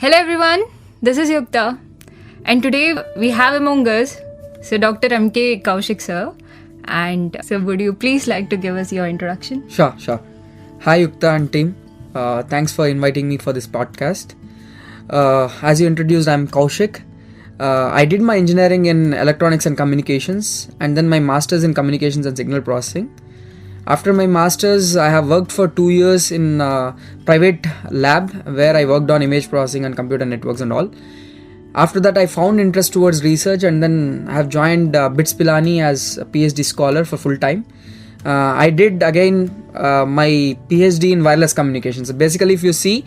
Hello everyone, this is Yukta, and today we have among us Dr.M.K.Kaushik sir. And so would you please like to give us your introduction? Sure. Hi Yukta and team. Thanks for inviting me for this podcast. As you introduced, I'm Kaushik. I did my engineering in electronics and communications and then my master's in communications and signal processing. After my master's, I have worked for 2 years in a private lab where I worked on image processing and computer networks and all. After that, I found interest towards research and then I have joined BITS Pilani as a PhD scholar for full time. I did again my PhD in wireless communications. So basically, if you see,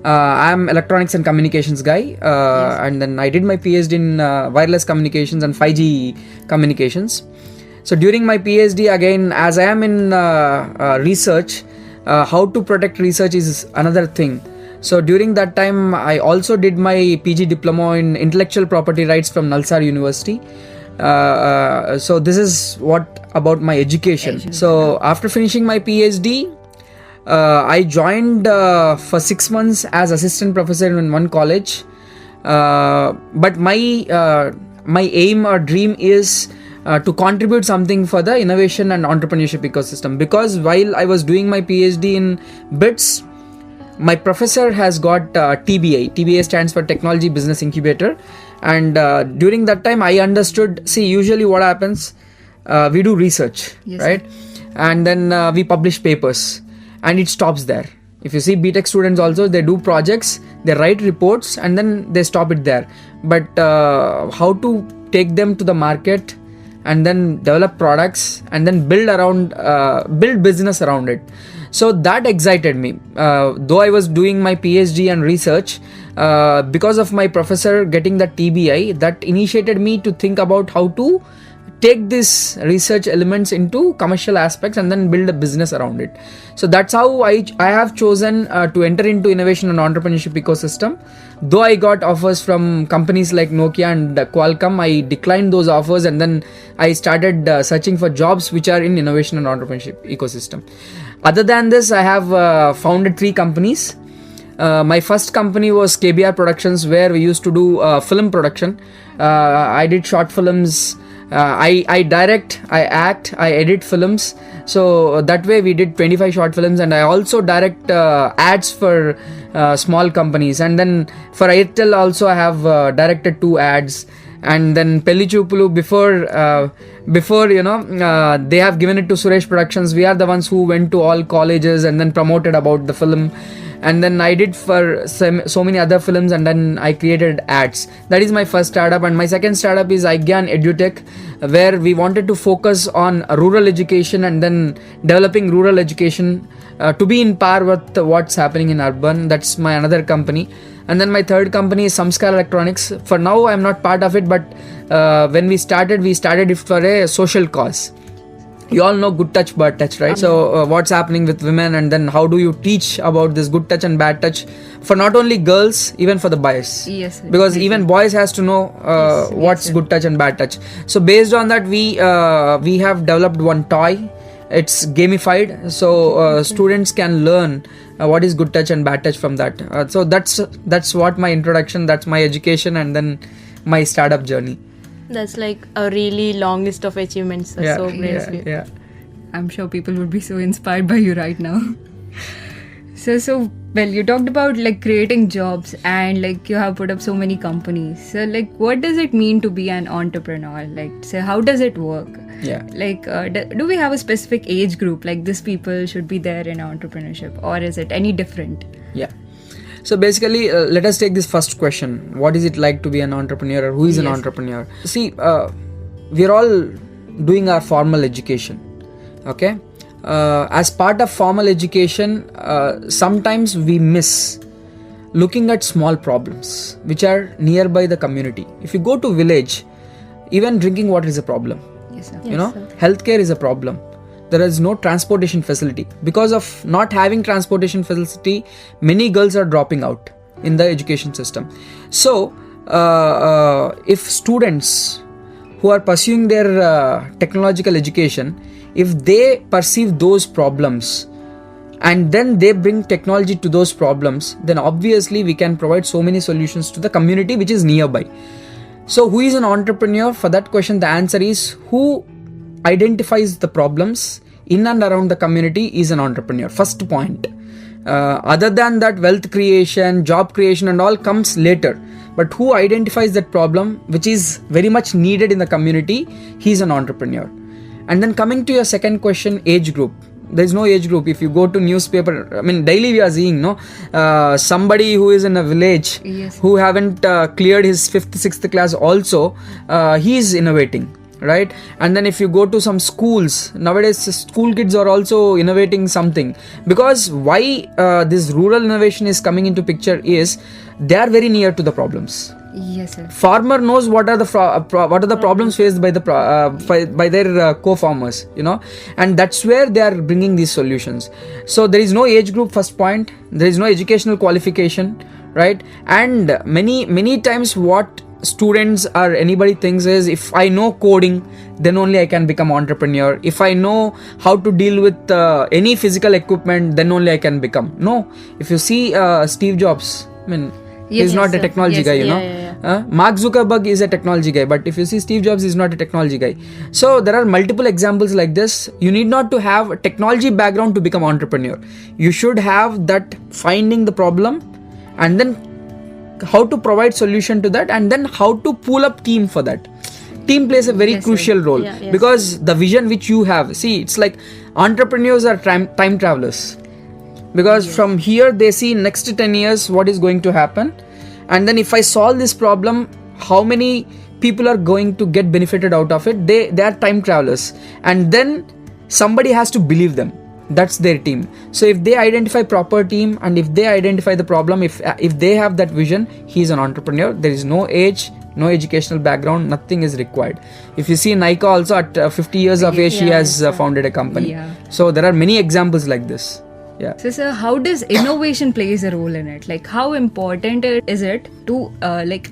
I'm electronics and communications guy, Yes. and then I did my PhD in wireless communications and 5G communications. So during my PhD, again, as I am in research, how to protect research is another thing. So during that time, I also did my PG diploma in intellectual property rights from Nalsar University. So this is what about my education. So after finishing my PhD, I joined for 6 months as assistant professor in one college. But my aim or dream is to contribute something for the innovation and entrepreneurship ecosystem, because while I was doing my PhD in BITS, my professor has got TBI. TBI stands for Technology Business Incubator, and during that time I understood, see, usually what happens, we do research, Yes, right? And then we publish papers and it stops there. If you see BTech students also, they do projects, they write reports and then they stop it there. But how to take them to the market and then develop products and then build business around it. So that excited me. Though I was doing my PhD and research, because of my professor getting the TBI, that initiated me to think about how to take these research elements into commercial aspects and then build a business around it. So that's how I have chosen to enter into innovation and entrepreneurship ecosystem. Though I got offers from companies like Nokia and Qualcomm, I declined those offers and then I started searching for jobs which are in innovation and entrepreneurship ecosystem. Other than this, I have founded 3 companies. My first company was KBR Productions, where we used to do film production. I did short films. I direct, I act, I edit films. So that way we did 25 short films, and I also direct ads for small companies. And then for Airtel also I have directed 2 ads. And then Pelli Chupulu, before they have given it to Suresh Productions, we are the ones who went to all colleges and then promoted about the film. And then I did for so many other films, and then I created ads. That is my first startup. And my second startup is iGyan EduTech, where we wanted to focus on rural education and then developing rural education to be in par with what's happening in urban. That's my another company. And then my third company is Samskar Electronics. For now, I'm not part of it, but when we started it for a social cause. You all know good touch, bad touch, right? So what's happening with women, and then how do you teach about this good touch and bad touch for not only girls, even for the boys? Yes. Because even boys has to know what's good touch and bad touch. So based on that, we have developed one toy. It's gamified, so students can learn what is good touch and bad touch from that. So that's what my introduction, that's my education, and then my startup journey. That's like a really long list of achievements. That's so great. Yeah. I'm sure people would be so inspired by you right now. So well, you talked about like creating jobs and like you have put up so many companies. So like, what does it mean to be an entrepreneur? Like, so how does it work? Yeah. Like, do we have a specific age group? Like, this people should be there in entrepreneurship, or is it any different? Yeah. So basically, let us take this first question. What is it like to be an entrepreneur, or who is an entrepreneur? See, we are all doing our formal education. Okay. As part of formal education, sometimes we miss looking at small problems which are nearby the community. If you go to village, even drinking water is a problem. Yes, sir. Healthcare is a problem. There is no transportation facility. Because of not having transportation facility, many girls are dropping out in the education system. So if students who are pursuing their technological education, if they perceive those problems and then they bring technology to those problems, then obviously we can provide so many solutions to the community which is nearby. So who is an entrepreneur? For that question, the answer is who identifies the problems in and around the community is an entrepreneur. First point. Other than that, wealth creation, job creation and all comes later. But who identifies that problem which is very much needed in the community, he is an entrepreneur. And then coming to your second question, age group. There is no age group. If you go to newspaper, I mean daily we are seeing somebody who is in a village who haven't cleared his 5th, 6th class also, he is innovating. Right? And then if you go to some schools, nowadays school kids are also innovating something. Because why this rural innovation is coming into picture is they are very near to the problems. Yes, sir. Farmer knows what are the problems faced by the by their co-farmers, and that's where they are bringing these solutions. So there is no age group, first point. There is no educational qualification, right? And many times what students or anybody thinks is, if I know coding, then only I can become entrepreneur. If I know how to deal with any physical equipment, then only I can become. No, if you see Steve Jobs, I mean, he's not a technology guy, Mark Zuckerberg is a technology guy, but if you see Steve Jobs, is not a technology guy. So there are multiple examples like this. You need not to have a technology background to become entrepreneur. You should have that finding the problem, and then how to provide solution to that, and then how to pull up team for that. Team plays a very crucial role, because the vision which you have, see, it's like entrepreneurs are time travelers, because from here they see next 10 years what is going to happen, and then if I solve this problem, how many people are going to get benefited out of it. They are time travelers, and then somebody has to believe them. That's their team. So if they identify proper team, and if they identify the problem, if they have that vision, he is an entrepreneur. There is no age, no educational background, nothing is required. If you see Nika also at 50 years of age, she has founded a company. So there are many examples like this. So sir, how does innovation plays a role in it? Like, how important is it to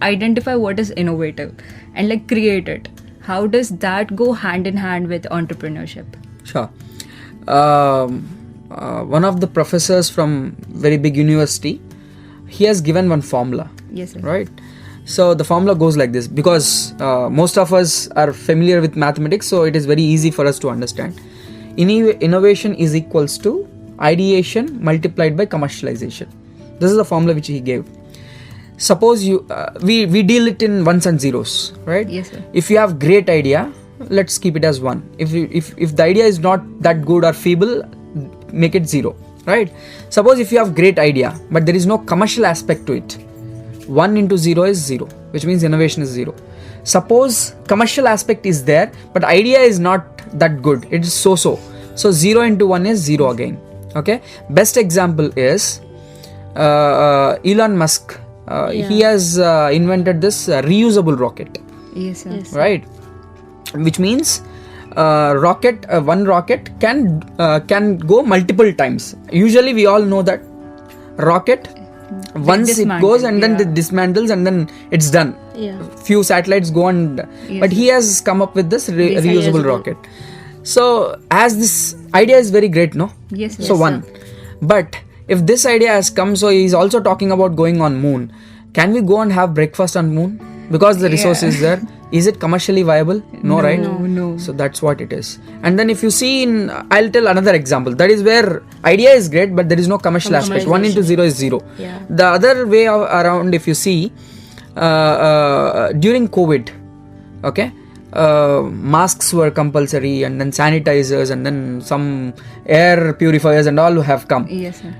identify what is innovative and create it? How does that go hand in hand with entrepreneurship? Sure. One of the professors from very big university, he has given one formula. Yes, sir. Right? So the formula goes like this, because most of us are familiar with mathematics, so it is very easy for us to understand. Innovation is equals to ideation multiplied by commercialization. This is the formula which he gave. Suppose we deal it in ones and zeros, right? Yes, sir. If you have great idea, let's keep it as 1. If the idea is not that good or feeble, make it 0, right? Suppose if you have great idea, but there is no commercial aspect to it, 1 into 0 is 0, which means innovation is 0. Suppose commercial aspect is there, but idea is not that good, it is so. So 0 into 1 is 0 again. Okay. Best example is Elon Musk. He has invented this reusable rocket. Yes, sir. Right? Which means one rocket can go multiple times. Usually we all know that rocket, once it goes and then it dismantles and then it's done. Few satellites go but he has come up with this reusable rocket. So as this idea is very great, no? Yes, sir. So one. But if this idea has come, so he's also talking about going on moon. Can we go and have breakfast on moon? Because the resource is there. Is it commercially viable? No, right? No. So that's what it is. And then if you see I'll tell another example. That is where idea is great, but there is no commercial aspect. 1 into 0 is 0. The other way around, if you see, during COVID, okay, masks were compulsory, and then sanitizers, and then some air purifiers and all have come. Yes, sir.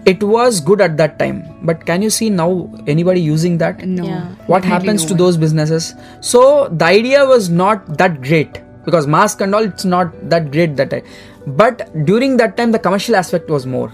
It was good at that time, but can you see now anybody using that? No. What happens to those businesses? So the idea was not that great, because mask and all, it's not that great that time. But during that time, the commercial aspect was more.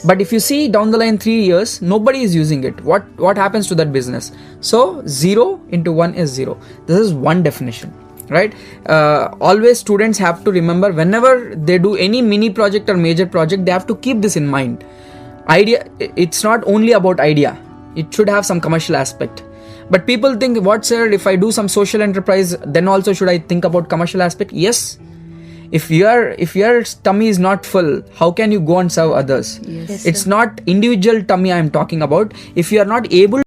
But if you see down the line 3 years, nobody is using it. What happens to that business? So 0 into 1 is 0. This is one definition, right? Always students have to remember, whenever they do any mini project or major project, they have to keep this in mind. Idea, it's not only about idea, it should have some commercial aspect. But people think, what sir, if I do some social enterprise, then also should I think about commercial aspect? Yes. If your tummy is not full, how can you go and serve others? Yes. Yes, It's sir. not individual tummy I am talking about. If you are not able